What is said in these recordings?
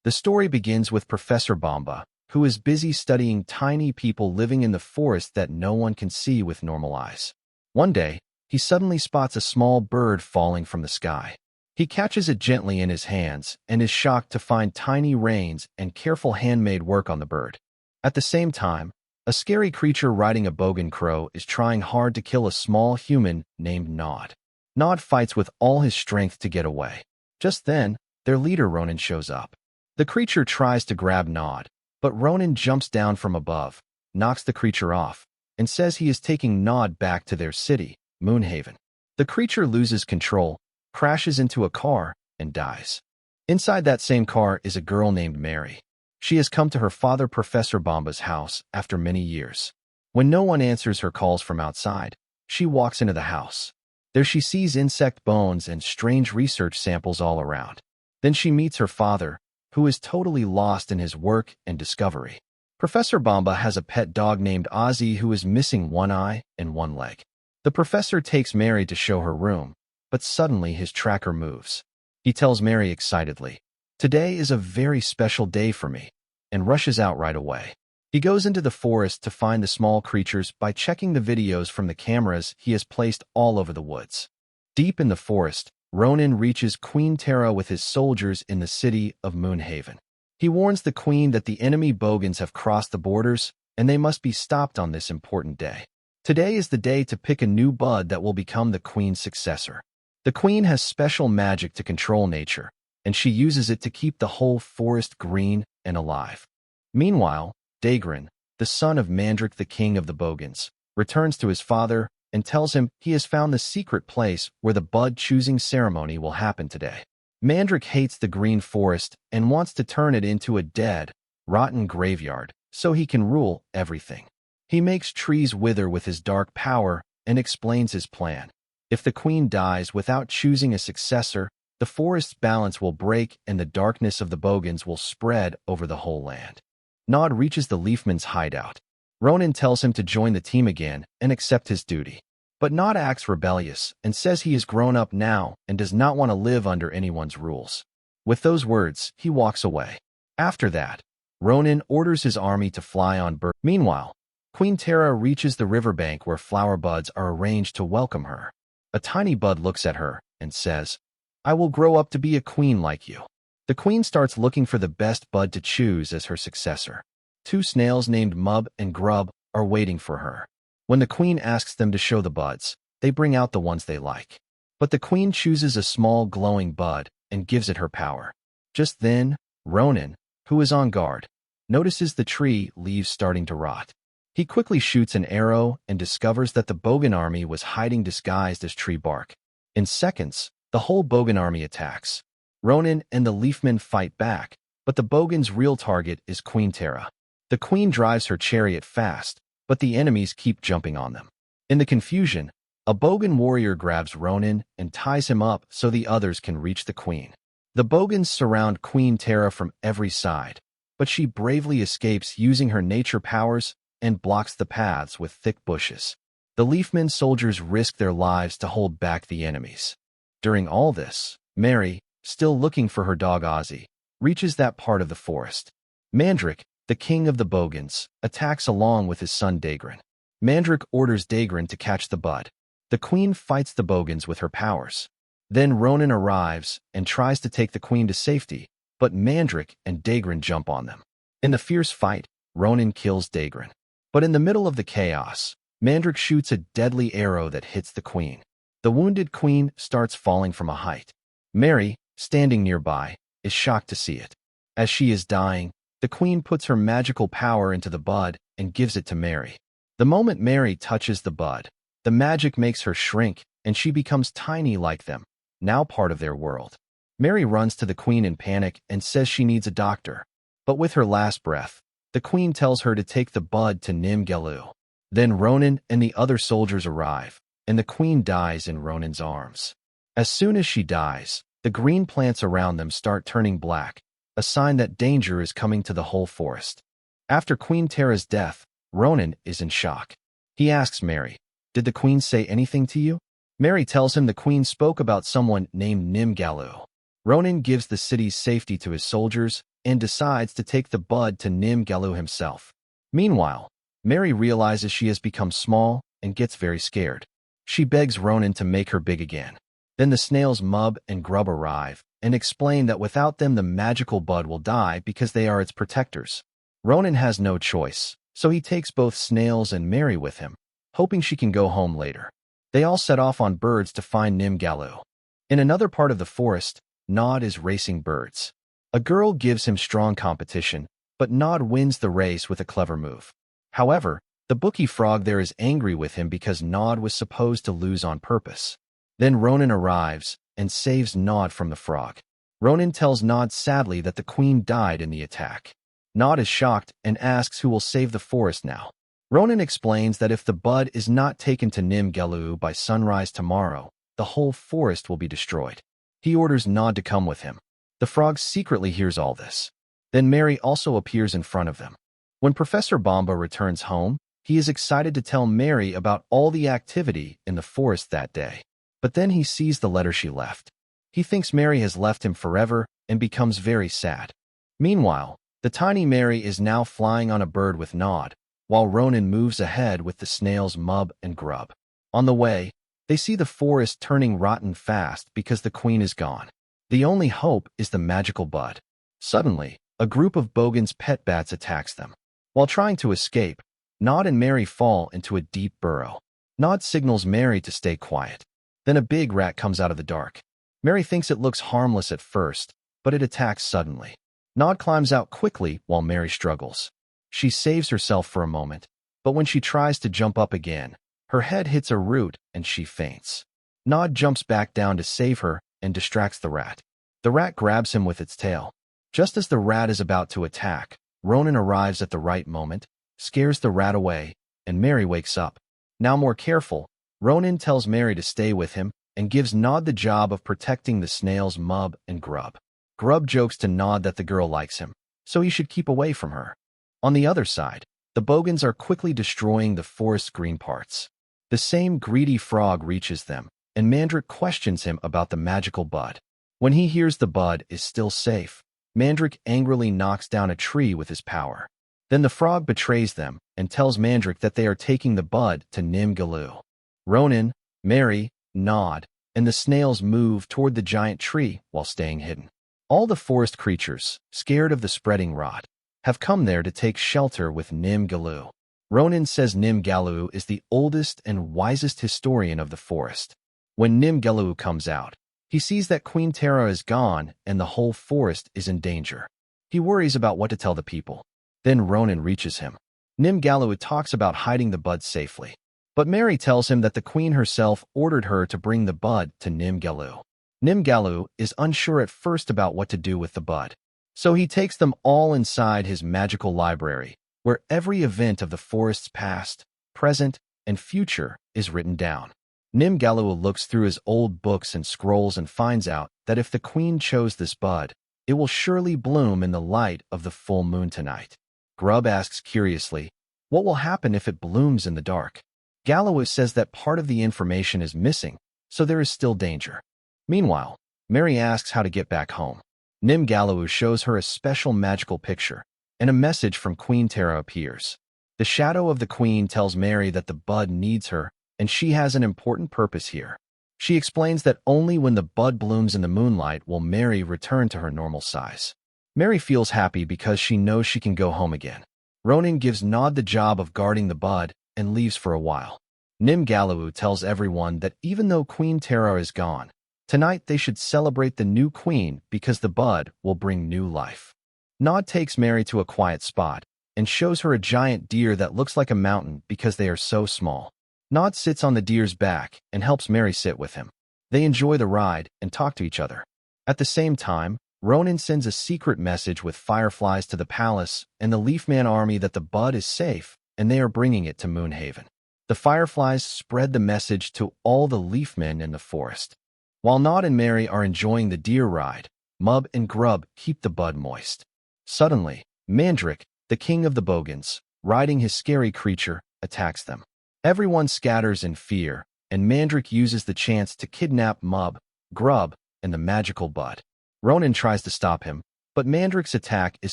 The story begins with Professor Bomba, who is busy studying tiny people living in the forest that no one can see with normal eyes. One day, he suddenly spots a small bird falling from the sky. He catches it gently in his hands and is shocked to find tiny reins and careful handmade work on the bird. At the same time, a scary creature riding a bogan crow is trying hard to kill a small human named Nod. Nod fights with all his strength to get away. Just then, their leader Ronan shows up. The creature tries to grab Nod, but Ronan jumps down from above, knocks the creature off, and says he is taking Nod back to their city, Moonhaven. The creature loses control, crashes into a car, and dies. Inside that same car is a girl named Mary. She has come to her father Professor Bomba's house after many years. When no one answers her calls from outside, she walks into the house. There she sees insect bones and strange research samples all around. Then she meets her father, who is totally lost in his work and discovery. Professor Bomba has a pet dog named Ozzy who is missing one eye and one leg. The professor takes Mary to show her room, but suddenly his tracker moves. He tells Mary excitedly, "Today is a very special day for me," and rushes out right away. He goes into the forest to find the small creatures by checking the videos from the cameras he has placed all over the woods. Deep in the forest, Ronan reaches Queen Tara with his soldiers in the city of Moonhaven. He warns the queen that the enemy bogans have crossed the borders and they must be stopped on this important day. Today is the day to pick a new bud that will become the queen's successor. The queen has special magic to control nature, and she uses it to keep the whole forest green and alive. Meanwhile, Daegrin, the son of Mandric the king of the bogans, returns to his father and tells him he has found the secret place where the bud-choosing ceremony will happen today. Mandric hates the green forest and wants to turn it into a dead, rotten graveyard so he can rule everything. He makes trees wither with his dark power and explains his plan. If the queen dies without choosing a successor, the forest's balance will break and the darkness of the bogans will spread over the whole land. Nod reaches the Leafman's hideout. Ronan tells him to join the team again and accept his duty. But Nod acts rebellious and says he is grown up now and does not want to live under anyone's rules. With those words, he walks away. After that, Ronan orders his army to fly on birds. Meanwhile, Queen Tara reaches the riverbank where flower buds are arranged to welcome her. A tiny bud looks at her and says, "I will grow up to be a queen like you." The queen starts looking for the best bud to choose as her successor. Two snails named Mub and Grub are waiting for her. When the queen asks them to show the buds, they bring out the ones they like. But the queen chooses a small glowing bud and gives it her power. Just then, Ronan, who is on guard, notices the tree leaves starting to rot. He quickly shoots an arrow and discovers that the Bogan army was hiding disguised as tree bark. In seconds, the whole Bogan army attacks. Ronan and the Leafmen fight back, but the Bogan's real target is Queen Tara. The queen drives her chariot fast, but the enemies keep jumping on them. In the confusion, a Bogan warrior grabs Ronan and ties him up so the others can reach the queen. The Bogans surround Queen Tara from every side, but she bravely escapes using her nature powers and blocks the paths with thick bushes. The Leafmen soldiers risk their lives to hold back the enemies. During all this, Mary, still looking for her dog Ozzy, reaches that part of the forest. Mandric, the king of the Bogans, attacks along with his son Daegrin. Mandric orders Daegrin to catch the bud. The queen fights the Bogans with her powers. Then Ronan arrives and tries to take the queen to safety, but Mandric and Daegrin jump on them. In the fierce fight, Ronan kills Daegrin. But in the middle of the chaos, Mandric shoots a deadly arrow that hits the queen. The wounded queen starts falling from a height. Mary, standing nearby, is shocked to see it. As she is dying, the queen puts her magical power into the bud and gives it to Mary. The moment Mary touches the bud, the magic makes her shrink and she becomes tiny like them, now part of their world. Mary runs to the queen in panic and says she needs a doctor. But with her last breath, the queen tells her to take the bud to Nim Gelu. Then Ronan and the other soldiers arrive, and the queen dies in Ronan's arms. As soon as she dies, the green plants around them start turning black, a sign that danger is coming to the whole forest. After Queen Tara's death, Ronan is in shock. He asks Mary, "Did the queen say anything to you?" Mary tells him the queen spoke about someone named Nim Gelu. Ronan gives the city's safety to his soldiers and decides to take the bud to Nim Galu himself. Meanwhile, Mary realizes she has become small and gets very scared. She begs Ronan to make her big again. Then the snails Mub and Grub arrive and explain that without them the magical bud will die because they are its protectors. Ronan has no choice, so he takes both snails and Mary with him, hoping she can go home later. They all set off on birds to find Nim Galu. In another part of the forest, Nod is racing birds. A girl gives him strong competition, but Nod wins the race with a clever move. However, the bookie frog there is angry with him because Nod was supposed to lose on purpose. Then Ronan arrives and saves Nod from the frog. Ronan tells Nod sadly that the queen died in the attack. Nod is shocked and asks who will save the forest now. Ronan explains that if the bud is not taken to Nim Galu by sunrise tomorrow, the whole forest will be destroyed. He orders Nod to come with him. The frog secretly hears all this. Then Mary also appears in front of them. When Professor Bomba returns home, he is excited to tell Mary about all the activity in the forest that day. But then he sees the letter she left. He thinks Mary has left him forever and becomes very sad. Meanwhile, the tiny Mary is now flying on a bird with Nod, while Ronan moves ahead with the snails Mub and Grub. On the way, they see the forest turning rotten fast because the queen is gone. The only hope is the magical bud. Suddenly, a group of Bogan's pet bats attacks them. While trying to escape, Nod and Mary fall into a deep burrow. Nod signals Mary to stay quiet. Then a big rat comes out of the dark. Mary thinks it looks harmless at first, but it attacks suddenly. Nod climbs out quickly while Mary struggles. She saves herself for a moment, but when she tries to jump up again, her head hits a root and she faints. Nod jumps back down to save her and distracts the rat. The rat grabs him with its tail. Just as the rat is about to attack, Ronan arrives at the right moment, scares the rat away, and Mary wakes up. Now more careful, Ronan tells Mary to stay with him and gives Nod the job of protecting the snails Mub and Grub. Grub jokes to Nod that the girl likes him, so he should keep away from her. On the other side, the Bogans are quickly destroying the forest's green parts. The same greedy frog reaches them, and Mandrick questions him about the magical bud. When he hears the bud is still safe, Mandrick angrily knocks down a tree with his power. Then the frog betrays them and tells Mandrick that they are taking the bud to Nim Galu. Ronan, Mary, Nod, and the snails move toward the giant tree while staying hidden. All the forest creatures, scared of the spreading rot, have come there to take shelter with Nim Galu. Ronan says Nim Galu is the oldest and wisest historian of the forest. When Nim Galu comes out, he sees that Queen Tara is gone and the whole forest is in danger. He worries about what to tell the people. Then Ronan reaches him. Nim Galu talks about hiding the bud safely. But Mary tells him that the queen herself ordered her to bring the bud to Nim Galu. Nim Galu is unsure at first about what to do with the bud. So he takes them all inside his magical library, where every event of the forest's past, present, and future is written down. Nim Galu looks through his old books and scrolls and finds out that if the queen chose this bud, it will surely bloom in the light of the full moon tonight. Grub asks curiously, what will happen if it blooms in the dark? Galu says that part of the information is missing, so there is still danger. Meanwhile, Mary asks how to get back home. Nim Galu shows her a special magical picture, and a message from Queen Tara appears. The shadow of the queen tells Mary that the bud needs her, and she has an important purpose here. She explains that only when the bud blooms in the moonlight will Mary return to her normal size. Mary feels happy because she knows she can go home again. Ronan gives Nod the job of guarding the bud and leaves for a while. Nim Galu tells everyone that even though Queen Tara is gone, tonight they should celebrate the new queen because the bud will bring new life. Nod takes Mary to a quiet spot and shows her a giant deer that looks like a mountain because they are so small. Nod sits on the deer's back and helps Mary sit with him. They enjoy the ride and talk to each other. At the same time, Ronan sends a secret message with fireflies to the palace and the Leafman army that the bud is safe and they are bringing it to Moonhaven. The fireflies spread the message to all the Leafmen in the forest. While Nod and Mary are enjoying the deer ride, Mub and Grub keep the bud moist. Suddenly, Mandrick, the king of the Bogans, riding his scary creature, attacks them. Everyone scatters in fear, and Mandrick uses the chance to kidnap Mub, Grub, and the magical bud. Ronan tries to stop him, But Mandrake's attack is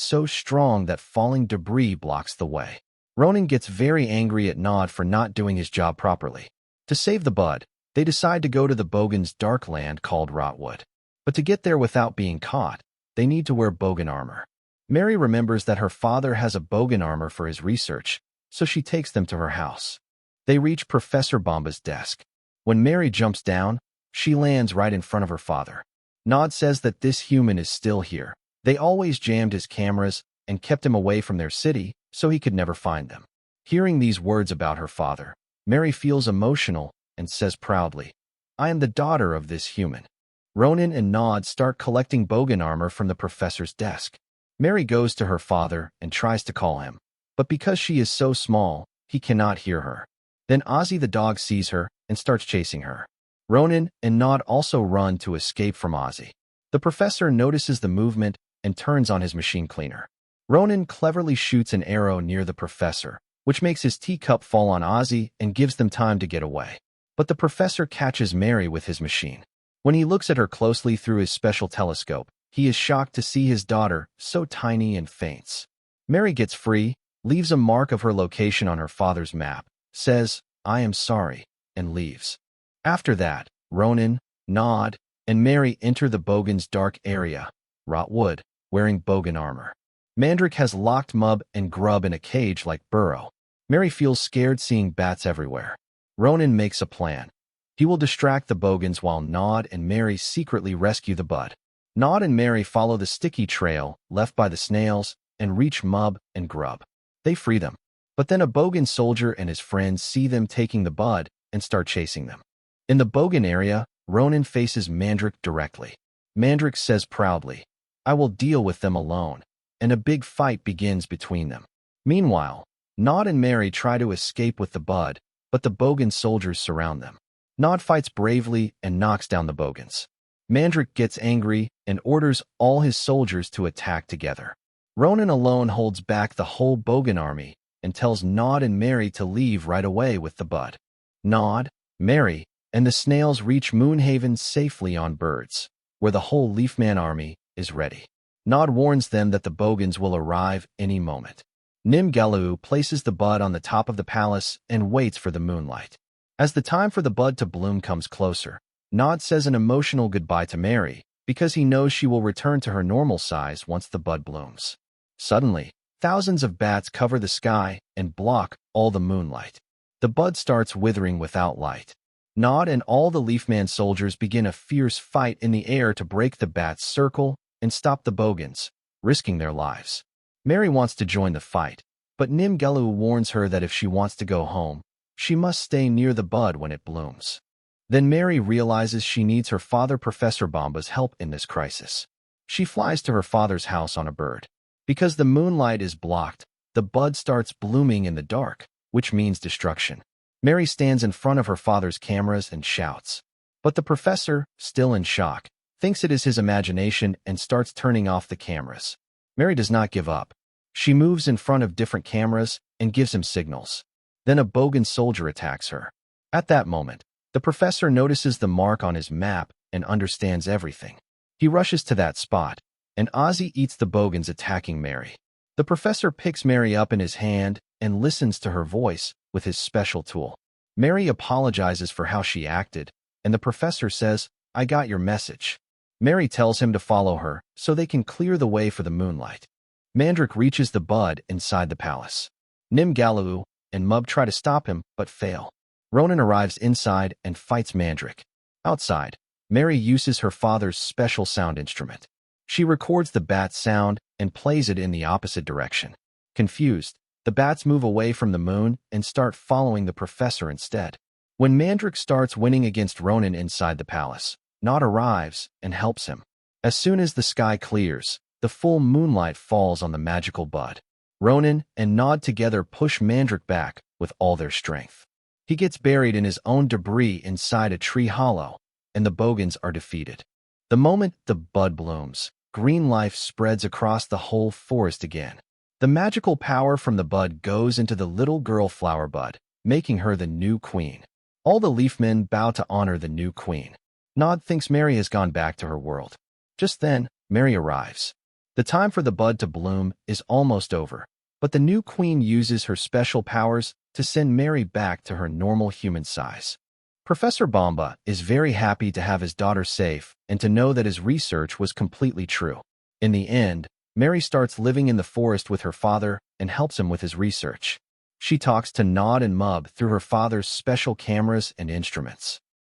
so strong that falling debris blocks the way. Ronan gets very angry at Nod for not doing his job properly. To save the bud, they decide to go to the Bogan's dark land called Rotwood. But to get there without being caught, they need to wear Bogan armor. Mary remembers that her father has a Bogan armor for his research, so she takes them to her house. They reach Professor Bomba's desk. When Mary jumps down, she lands right in front of her father. Nod says that this human is still here. They always jammed his cameras and kept him away from their city so he could never find them. Hearing these words about her father, Mary feels emotional and says proudly, "I am the daughter of this human." Ronan and Nod start collecting Bogan armor from the professor's desk. Mary goes to her father and tries to call him, but because she is so small, he cannot hear her. Then Ozzy the dog sees her and starts chasing her. Ronan and Nod also run to escape from Ozzy. The professor notices the movement and turns on his machine cleaner. Ronan cleverly shoots an arrow near the professor, which makes his teacup fall on Ozzy and gives them time to get away. But the professor catches Mary with his machine. When he looks at her closely through his special telescope, he is shocked to see his daughter so tiny and faints. Mary gets free, leaves a mark of her location on her father's map, says, "I am sorry," and leaves. After that, Ronan, Nod, and Mary enter the Bogan's dark area, Rotwood, wearing Bogan armor. Mandrake has locked Mub and Grub in a cage like Burrow. Mary feels scared seeing bats everywhere. Ronan makes a plan. He will distract the Bogans while Nod and Mary secretly rescue the bud. Nod and Mary follow the sticky trail left by the snails and reach Mub and Grub. They free them. But then a Bogan soldier and his friends see them taking the bud and start chasing them. In the Bogan area, Ronan faces Mandrake directly. Mandrake says proudly, "I will deal with them alone," and a big fight begins between them. Meanwhile, Nod and Mary try to escape with the bud, but the Bogan soldiers surround them. Nod fights bravely and knocks down the Bogans. Mandrake gets angry and orders all his soldiers to attack together. Ronan alone holds back the whole Bogan army and tells Nod and Mary to leave right away with the bud. Nod, Mary, and the snails reach Moonhaven safely on birds, where the whole Leafman army is ready. Nod warns them that the Bogans will arrive any moment. Nimgalu places the bud on the top of the palace and waits for the moonlight. As the time for the bud to bloom comes closer, Nod says an emotional goodbye to Mary because he knows she will return to her normal size once the bud blooms. Suddenly, thousands of bats cover the sky and block all the moonlight. The bud starts withering without light. Nod and all the Leafman soldiers begin a fierce fight in the air to break the bats' circle and stop the Bogans, risking their lives. Mary wants to join the fight, but Nimgalu warns her that if she wants to go home, she must stay near the bud when it blooms. Then Mary realizes she needs her father Professor Bomba's help in this crisis. She flies to her father's house on a bird. Because the moonlight is blocked, the bud starts blooming in the dark, which means destruction. Mary stands in front of her father's cameras and shouts. But the professor, still in shock, thinks it is his imagination and starts turning off the cameras. Mary does not give up. She moves in front of different cameras and gives him signals. Then a Bogan soldier attacks her. At that moment, the professor notices the mark on his map and understands everything. He rushes to that spot, and Ozzy eats the Bogans attacking Mary. The professor picks Mary up in his hand and listens to her voice with his special tool. Mary apologizes for how she acted, and the professor says, "I got your message." Mary tells him to follow her so they can clear the way for the moonlight. Mandrake reaches the bud inside the palace. Nimgalu and Mub try to stop him, but fail. Ronan arrives inside and fights Mandrake. Outside, Mary uses her father's special sound instrument. She records the bat sound and plays it in the opposite direction. Confused, the bats move away from the moon and start following the professor instead. When Mandrake starts winning against Ronan inside the palace, Nod arrives and helps him. As soon as the sky clears, the full moonlight falls on the magical bud. Ronan and Nod together push Mandrake back with all their strength. He gets buried in his own debris inside a tree hollow, and the Bogans are defeated. The moment the bud blooms, green life spreads across the whole forest again. The magical power from the bud goes into the little girl flower bud, making her the new queen. All the Leafmen bow to honor the new queen. Nod thinks Mary has gone back to her world. Just then, Mary arrives. The time for the bud to bloom is almost over, but the new queen uses her special powers to send Mary back to her normal human size. Professor Bomba is very happy to have his daughter safe and to know that his research was completely true. In the end, Mary starts living in the forest with her father and helps him with his research. She talks to Nod and Mub through her father's special cameras and instruments.